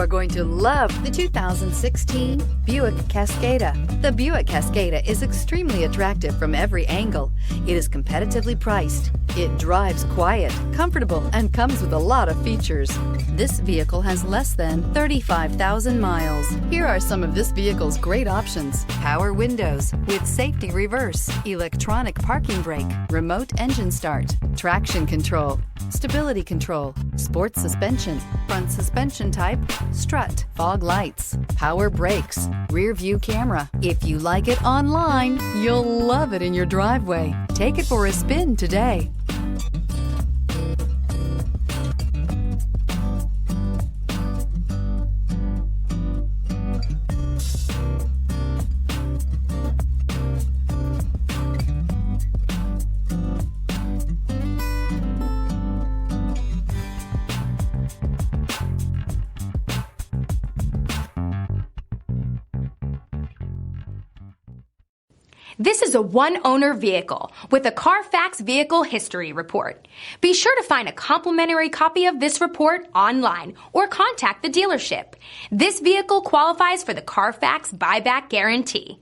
are going to love the 2016 Buick Cascada. The Buick Cascada is extremely attractive from every angle. It is competitively priced. It drives quiet, comfortable, and comes with a lot of features. This vehicle has less than 35,000 miles. Here are some of this vehicle's great options: power windows with safety reverse, electronic parking brake, remote engine start, traction control, stability control, sports suspension, front suspension type, strut, fog lights, power brakes, rear view camera. If you like it online, you'll love it in your driveway. Take it for a spin today. This is a one-owner vehicle with a Carfax Vehicle History Report. Be sure to find a complimentary copy of this report online or contact the dealership. This vehicle qualifies for the Carfax Buyback Guarantee.